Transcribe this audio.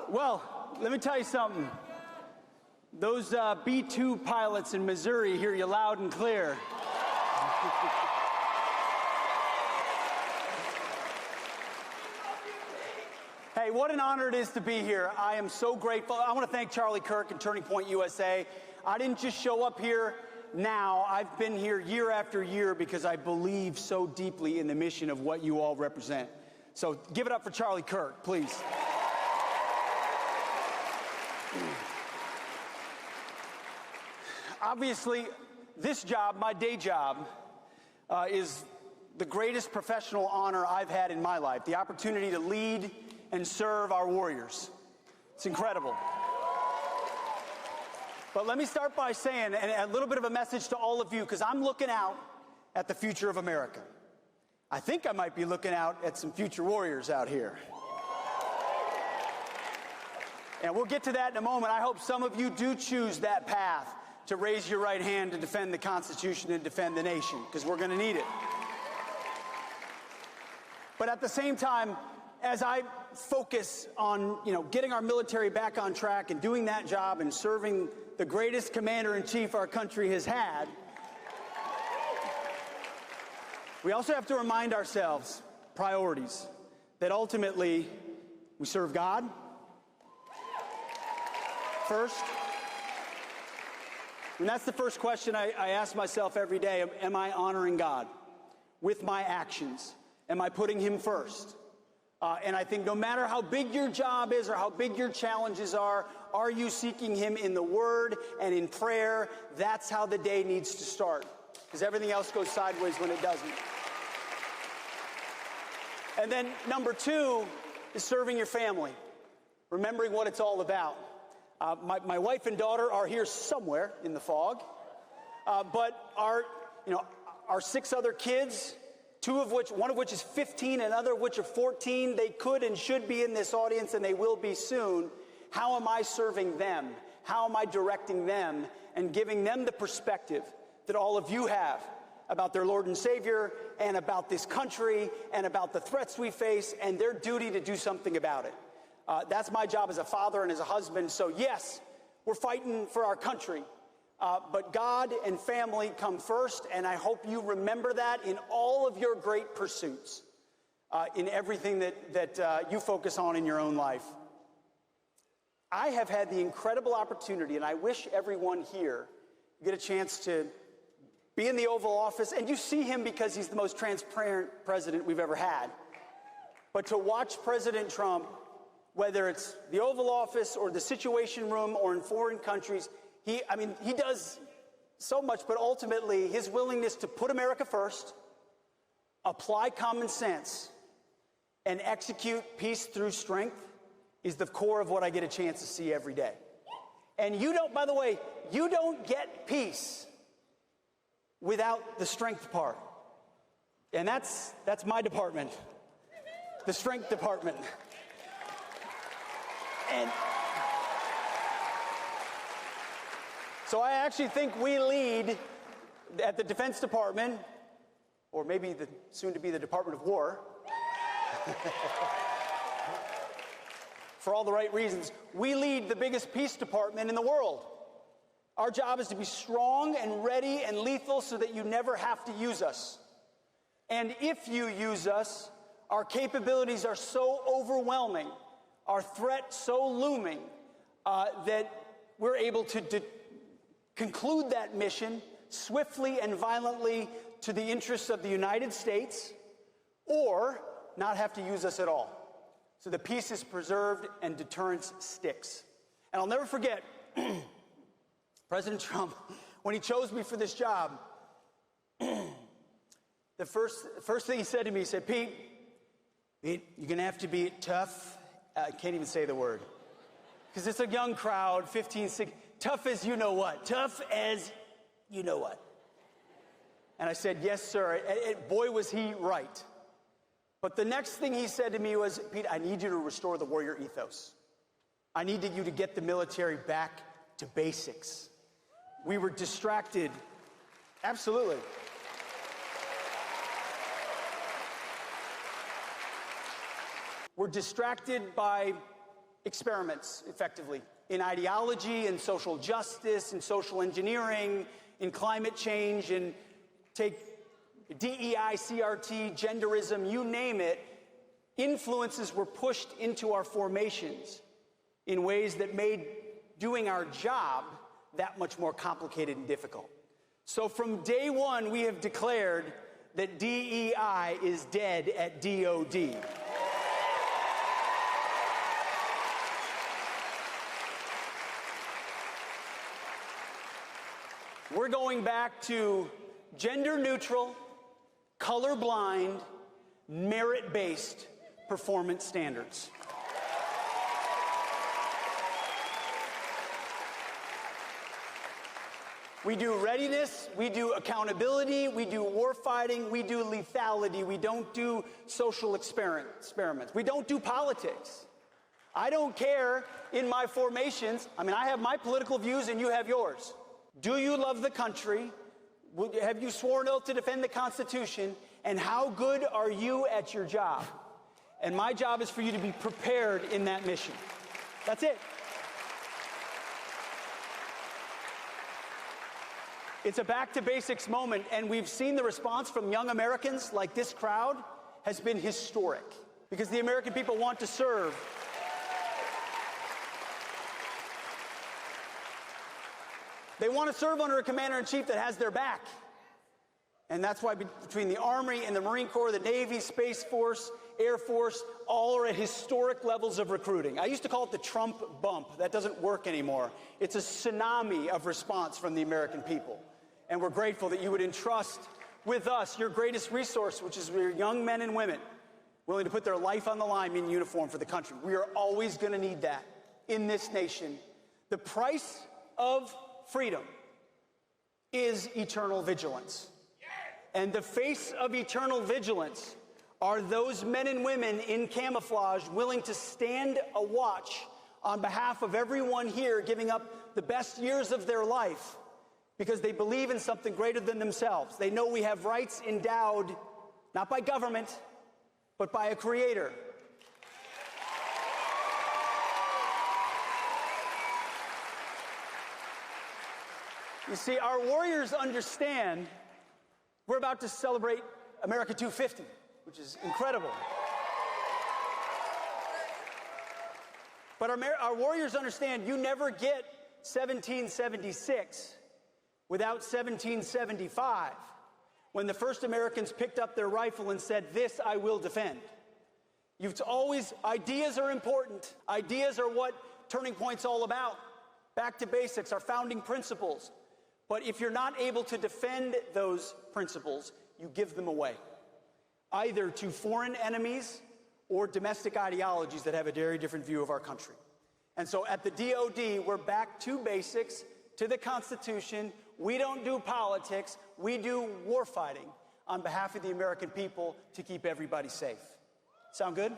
Well, let me tell you something. Those B-2 pilots in Missouri hear you loud and clear. Hey, what an honor it is to be here. I am so grateful. I want to thank Charlie Kirk and Turning Point USA. I didn't just show up here now. I've been here year after year because I believe so deeply in the mission of what you all represent. So give it up for Charlie Kirk, please. Obviously, this job, my day job, is the greatest professional honor I've had in my life. The opportunity to lead and serve our warriors. It's incredible. But let me start by saying, and a little bit of a message to all of you, because I'm looking out at the future of America. I think I might be looking out at some future warriors out here. And we'll get to that in a moment. I hope some of you do choose that path to raise your right hand to defend the Constitution and defend the nation, because we're going to need it. But at the same time, as I focus on, getting our military back on track and doing that job and serving the greatest commander-in-chief our country has had, we also have to remind ourselves priorities, that ultimately we serve God first. And that's the first question I ask myself every day. Am I honoring God with my actions? Am I putting him first? And I think no matter how big your job is or how big your challenges are you seeking him in the word and in prayer? That's how the day needs to start, because everything else goes sideways when it doesn't. And then number two is serving your family, remembering what it's all about. My wife and daughter are here somewhere in the fog, but our 6 other kids, one of which is 15, and other of which are 14, they could and should be in this audience, and they will be soon. How am I serving them? How am I directing them and giving them the perspective that all of you have about their Lord and Savior and about this country and about the threats we face and their duty to do something about it? That's my job as a father and as a husband. So yes, we're fighting for our country. But God and family come first, and I hope you remember that in all of your great pursuits, in everything that you focus on in your own life. I have had the incredible opportunity, and I wish everyone here get a chance to be in the Oval Office, and you see him because he's the most transparent president we've ever had. But to watch President Trump, whether it's the Oval Office or the Situation Room or in foreign countries, he does so much, but ultimately his willingness to put America first, apply common sense, and execute peace through strength is the core of what I get a chance to see every day. And by the way, you don't get peace without the strength part. And that's my department, the strength department. And so I actually think we lead at the Defense Department, or maybe soon to be the Department of War, for all the right reasons. We lead the biggest peace department in the world. Our job is to be strong and ready and lethal so that you never have to use us. And if you use us, our capabilities are so overwhelming, our threat so looming, that we're able to conclude that mission swiftly and violently to the interests of the United States, or not have to use us at all. So the peace is preserved and deterrence sticks. And I'll never forget President Trump, when he chose me for this job, the first thing he said to me, he said, Pete, you're going to have to be tough. I can't even say the word, because it's a young crowd, 15, 16, tough as you know what. Tough as you know what. And I said, yes, sir. And boy, was he right. But the next thing he said to me was, Pete, I need you to restore the warrior ethos. I need you to get the military back to basics. We were distracted. Absolutely. We're distracted by experiments, effectively, in ideology, in social justice, in social engineering, in climate change, and take DEI, CRT, genderism, you name it. Influences were pushed into our formations in ways that made doing our job that much more complicated and difficult. So from day one, we have declared that DEI is dead at DOD. We're going back to gender-neutral, colorblind, merit-based performance standards. We do readiness, we do accountability, we do warfighting, we do lethality. We don't do social experiments. We don't do politics. I don't care in my formations. I mean, I have my political views and you have yours. Do you love the country? Have you sworn oath to defend the Constitution? And how good are you at your job? And my job is for you to be prepared in that mission. That's it. It's a back to basics moment, and we've seen the response from young Americans like this crowd has been historic because the American people want to serve. They want to serve under a commander-in-chief that has their back. And that's why between the Army and the Marine Corps, the Navy, Space Force, Air Force, all are at historic levels of recruiting. I used to call it the Trump bump. That doesn't work anymore. It's a tsunami of response from the American people. And we're grateful that you would entrust with us your greatest resource, which is your young men and women willing to put their life on the line in uniform for the country. We are always going to need that in this nation. The price of freedom is eternal vigilance. And the face of eternal vigilance are those men and women in camouflage willing to stand a watch on behalf of everyone here, giving up the best years of their life because they believe in something greater than themselves. They know we have rights endowed not by government, but by a creator. You see, our warriors understand we're about to celebrate America 250, which is incredible. But our warriors understand you never get 1776 without 1775, when the first Americans picked up their rifle and said, "This I will defend." You've always, ideas are important. Ideas are what Turning Point's all about. Back to basics, our founding principles. But if you're not able to defend those principles, you give them away, either to foreign enemies or domestic ideologies that have a very different view of our country. And so at the DOD, we're back to basics, to the Constitution. We don't do politics. We do warfighting on behalf of the American people to keep everybody safe. Sound good?